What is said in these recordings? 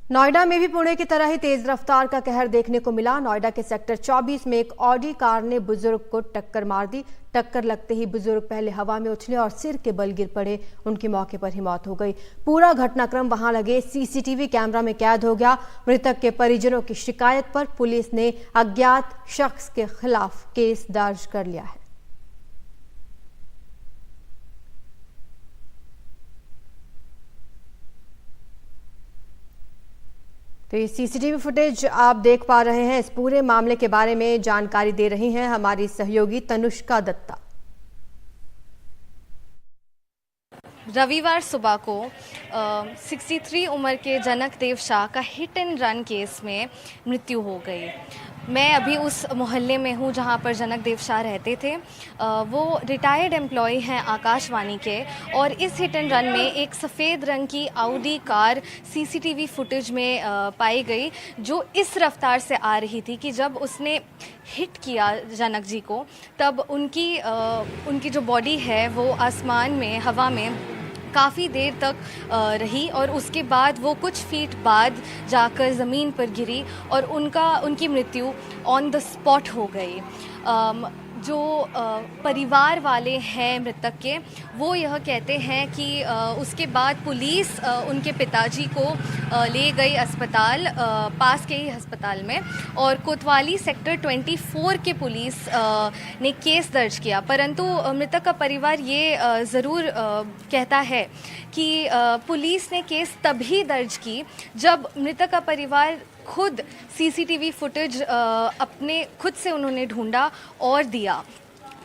नोएडा में भी पुणे की तरह ही तेज रफ्तार का कहर देखने को मिला। नोएडा के सेक्टर 24 में एक ऑडी कार ने बुजुर्ग को टक्कर मार दी। टक्कर लगते ही बुजुर्ग पहले हवा में उछले और सिर के बल गिर पड़े। उनकी मौके पर ही मौत हो गई। पूरा घटनाक्रम वहां लगे सीसीटीवी कैमरा में कैद हो गया। मृतक के परिजनों की शिकायत पर पुलिस ने अज्ञात शख्स के खिलाफ केस दर्ज कर लिया है। तो ये सीसीटीवी फुटेज आप देख पा रहे हैं। इस पूरे मामले के बारे में जानकारी दे रही हैं हमारी सहयोगी तनुष्का दत्ता। रविवार सुबह को 63 उम्र के जनक देव शाह का हिट एंड रन केस में मृत्यु हो गई। मैं अभी उस मोहल्ले में हूँ जहाँ पर जनक देव शाह रहते थे। वो रिटायर्ड एम्प्लॉय हैं आकाशवाणी के, और इस हिट एंड रन में एक सफ़ेद रंग की ऑडी कार सीसीटीवी फुटेज में पाई गई, जो इस रफ्तार से आ रही थी कि जब उसने हिट किया जनक जी को, तब उनकी जो बॉडी है वो आसमान में, हवा में काफ़ी देर तक रही, और उसके बाद वो कुछ फीट बाद जाकर ज़मीन पर गिरी और उनकी मृत्यु ऑन द स्पॉट हो गई। जो परिवार वाले हैं मृतक के, वो यह कहते हैं कि उसके बाद पुलिस उनके पिताजी को ले गई अस्पताल, पास के ही अस्पताल में, और कोतवाली सेक्टर 24 के पुलिस ने केस दर्ज किया। परंतु मृतक का परिवार ये ज़रूर कहता है कि पुलिस ने केस तभी दर्ज की जब मृतक का परिवार खुद सीसीटीवी फुटेज अपने खुद से उन्होंने ढूंढा और दिया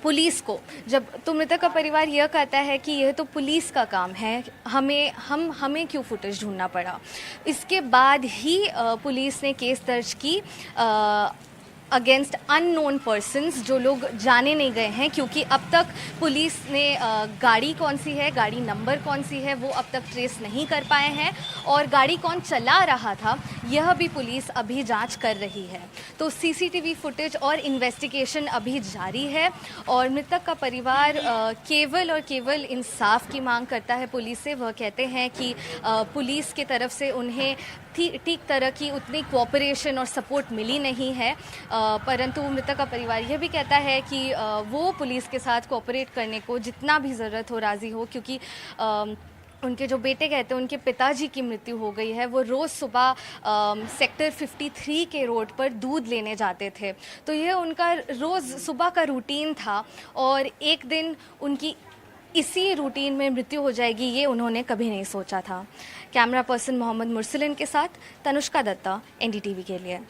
पुलिस को। जब तो मृतक का परिवार यह कहता है कि यह तो पुलिस का काम है, हमें क्यों फुटेज ढूंढना पड़ा। इसके बाद ही पुलिस ने केस दर्ज की अगेंस्ट अननोन पर्सन्स, जो लोग जाने नहीं गए हैं, क्योंकि अब तक पुलिस ने गाड़ी कौन सी है, गाड़ी नंबर कौन सी है, वो अब तक ट्रेस नहीं कर पाए हैं, और गाड़ी कौन चला रहा था यह भी पुलिस अभी जांच कर रही है। तो सीसीटीवी फुटेज और इन्वेस्टिगेशन अभी जारी है, और मृतक का परिवार केवल और केवल इंसाफ की मांग करता है पुलिस से। वह कहते हैं कि पुलिस की तरफ से उन्हें ठीक तरह की उतनी कोऑपरेशन और सपोर्ट मिली नहीं है, परंतु मृतक का परिवार यह भी कहता है कि वो पुलिस के साथ कोऑपरेट करने को जितना भी ज़रूरत हो राज़ी हो, क्योंकि उनके जो बेटे कहते हैं उनके पिताजी की मृत्यु हो गई है। वो रोज़ सुबह सेक्टर 53 के रोड पर दूध लेने जाते थे, तो यह उनका रोज़ सुबह का रूटीन था, और एक दिन उनकी इसी रूटीन में मृत्यु हो जाएगी, ये उन्होंने कभी नहीं सोचा था। कैमरा पर्सन मोहम्मद मुरसलिन के साथ तनुष्का दत्ता, एनडीटीवी के लिए।